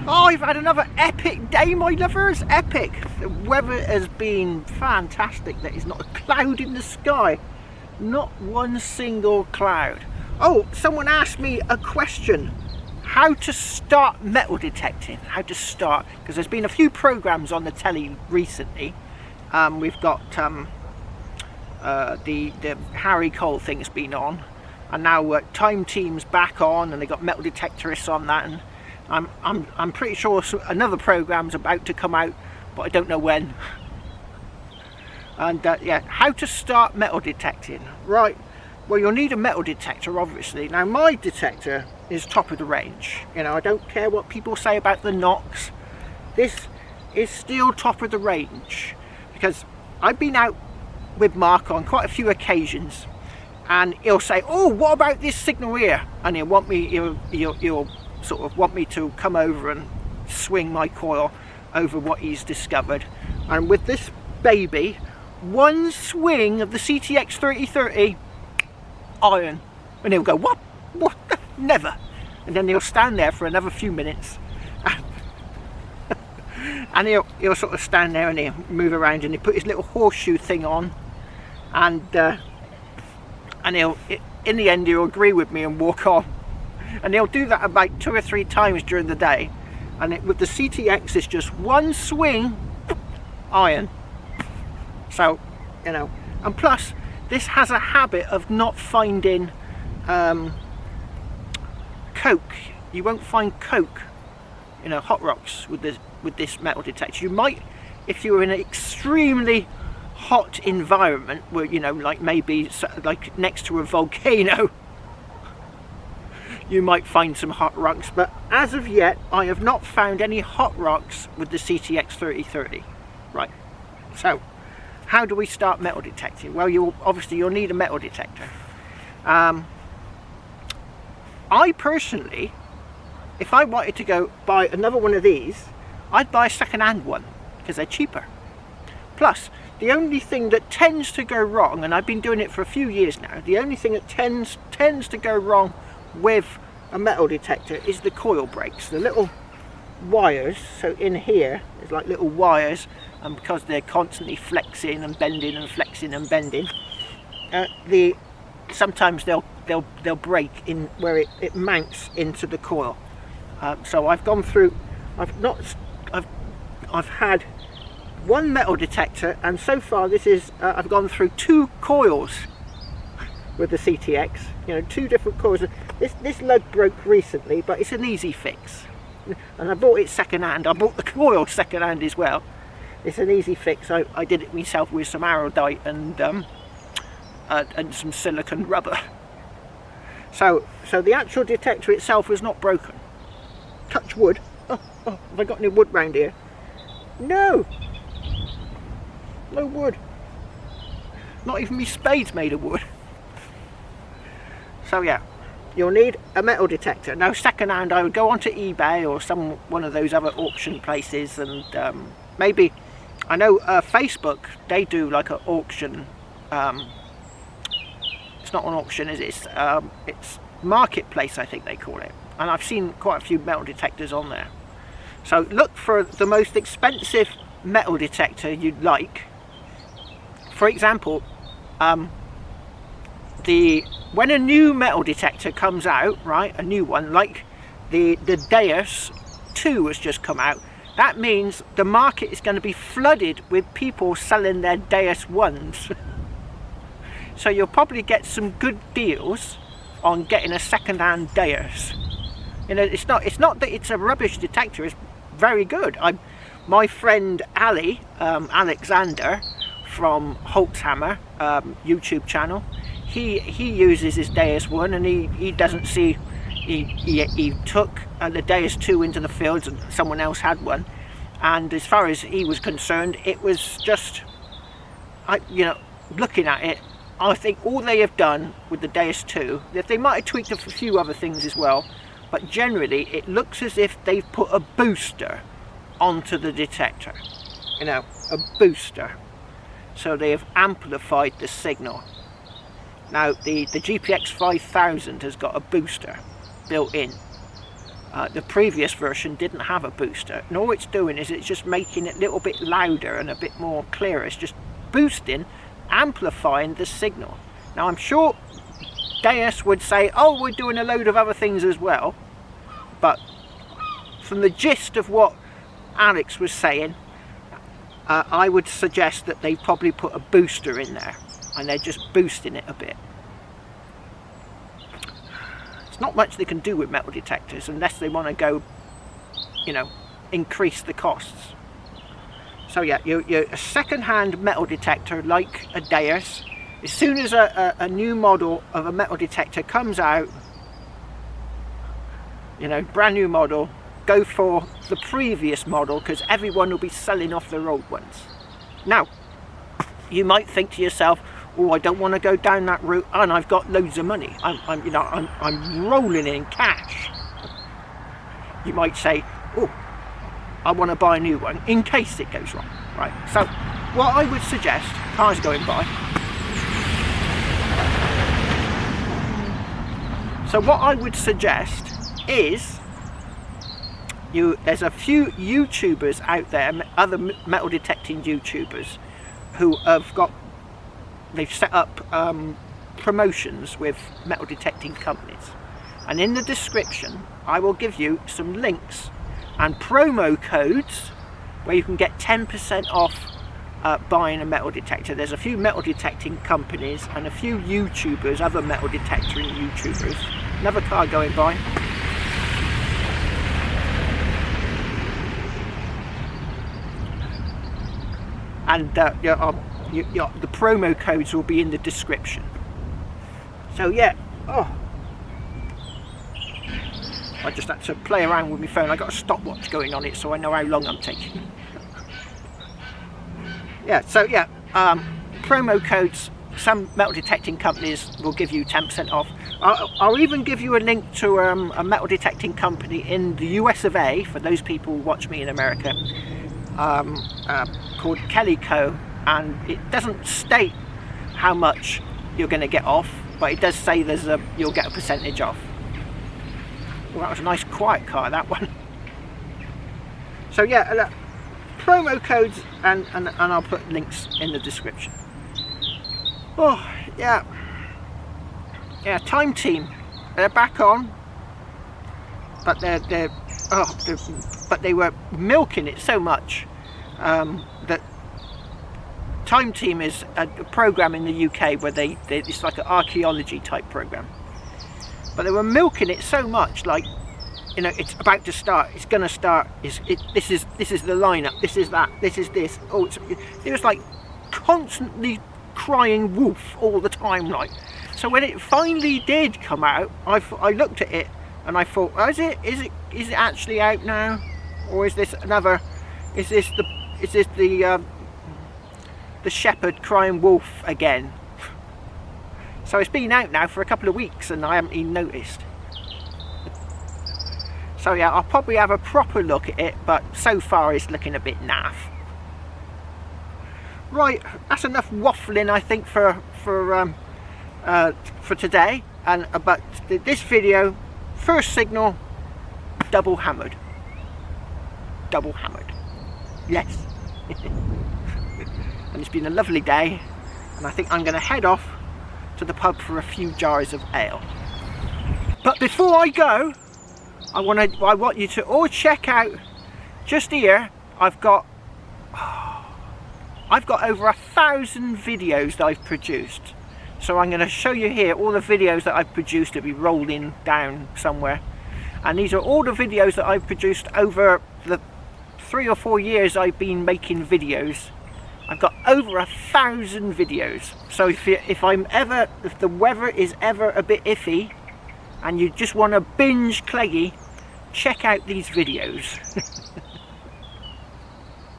Oh, I've had another epic day, my lovers. Epic. The weather has been fantastic. There is not a cloud in the sky. Not one single cloud. Oh, someone asked me a question. How to start metal detecting. How to start. Because there's been a few programs on the telly recently. We've got the Harry Cole thing's been on. And now Time Team's back on. And they got metal detectorists on that. And I'm pretty sure another program's about to come out, but I don't know when. And yeah, how to start metal detecting. Right, well, you'll need a metal detector, obviously. Now, my detector is top of the range. You know, I don't care what people say about the knocks. This is still top of the range, because I've been out with Mark on quite a few occasions, and he'll say, oh, what about this signal here? And he'll want me, he'll sort of want me to come over and swing my coil over what he's discovered. And with this baby, one swing of the CTX 3030, iron. And he'll go, what? Never. And then he'll stand there for another few minutes and he'll sort of stand there and he'll move around and he'll put his little horseshoe thing on, and he'll, in the end, he'll agree with me and walk on. And he'll do that about 2 or 3 times during the day. And with the CTX, it's just one swing, iron. So, you know, and plus, this has a habit of not finding coke. You won't find coke, you know, hot rocks with this metal detector. You might, if you're in an extremely hot environment, where, you know, like maybe like next to a volcano, you might find some hot rocks, but as of yet I have not found any hot rocks with the CTX 3030. Right, so how do we start metal detecting? Well, you'll need a metal detector. I personally, if I wanted to go buy another one of these, I'd buy a second-hand one because they're cheaper. Plus, the only thing that tends to go wrong, and I've been doing it for a few years now, the only thing that tends to go wrong with a metal detector is the coil breaks. The little wires, so in here there's like little wires, and because they're constantly flexing and bending and flexing and bending, sometimes they'll break in where it mounts into the coil. So I've gone through, I've had one metal detector, and so far this is I've gone through 2 coils with the CTX, you know, 2 different coils. This lug broke recently, but it's an easy fix, and I bought it second hand. I bought the coil second hand as well. It's an easy fix. I did it myself with some araldite and some silicone rubber. So the actual detector itself was not broken. Touch wood. Oh, have I got any wood round here? No wood. Not even my spade's made of wood. So yeah, you'll need a metal detector. Now, second hand, I would go onto eBay or one of those other auction places, and maybe, I know Facebook, they do like an auction. It's not an auction, is it? It's marketplace, I think they call it. And I've seen quite a few metal detectors on there. So look for the most expensive metal detector you'd like. For example, when a new metal detector comes out, right, a new one, like the Deus 2 has just come out, that means the market is going to be flooded with people selling their Deus 1s. So you'll probably get some good deals on getting a second-hand Deus. You know, it's not that it's a rubbish detector. It's very good. My friend Ali, Alexander from Holtzhammer YouTube channel, he uses his Deus 1, and he doesn't see, he took the Deus 2 into the fields, and someone else had one, and as far as he was concerned, it was just, you know, looking at it, I think all they have done with the Deus 2, they might have tweaked a few other things as well, but generally it looks as if they've put a booster onto the detector, you know, a booster. So they have amplified the signal. Now the GPX 5000 has got a booster built in. The previous version didn't have a booster, and all it's doing is it's just making it a little bit louder and a bit more clear. It's just boosting, amplifying the signal. Now I'm sure Deus would say, oh, we're doing a load of other things as well, but from the gist of what Alex was saying, I would suggest that they probably put a booster in there and they're just boosting it a bit. It's not much they can do with metal detectors unless they want to go, you know, increase the costs. So yeah, you're a second-hand metal detector like a Deus. As soon as a new model of a metal detector comes out, you know, brand new model, go for the previous model, because everyone will be selling off their old ones. Now, you might think to yourself, oh, I don't want to go down that route, and I've got loads of money. I'm rolling in cash. You might say, oh, I want to buy a new one in case it goes wrong, right? So, what I would suggest, cars going by. So what I would suggest is, there's a few YouTubers out there, other metal detecting YouTubers, who they've set up promotions with metal detecting companies, and in the description I will give you some links and promo codes where you can get 10% off buying a metal detector. There's a few metal detecting companies and a few YouTubers, other metal detecting YouTubers. Another car going by. And the promo codes will be in the description. So yeah, I just had to play around with my phone. I got a stopwatch going on it so I know how long I'm taking. Yeah, so yeah, promo codes, some metal detecting companies will give you 10% off. I'll even give you a link to a metal detecting company in the US of A, for those people who watch me in America, called Clegg, and it doesn't state how much you're going to get off, but it does say you'll get a percentage off. Well, that was a nice quiet car, that one. So yeah, promo codes and I'll put links in the description. Oh yeah, Time Team, they're back on, but but they were milking it so much that Time Team is a program in the UK where it's like an archaeology type program, but they were milking it so much, like, you know, it's about to start, it's gonna start, this is the lineup, this is that, this is this. Oh, it was like constantly crying wolf all the time, like. So when it finally did come out, I looked at it and I thought, oh, is it actually out now, or is this the shepherd crying wolf again? So it's been out now for a couple of weeks and I haven't even noticed. So yeah, I'll probably have a proper look at it, but so far it's looking a bit naff. Right, that's enough waffling, I think, for today. But this video, first signal, double hammered. Yes. And it's been a lovely day, and I think I'm going to head off to the pub for a few jars of ale. But before I go, I want you to all check out, just here, I've got over 1,000 videos that I've produced. So I'm going to show you here all the videos that I've produced. To be rolling down somewhere, and these are all the videos that I've produced over the 3 or 4 years I've been making videos. I've got over 1,000 videos. So if the weather is ever a bit iffy and you just want to binge Cleggy, check out these videos.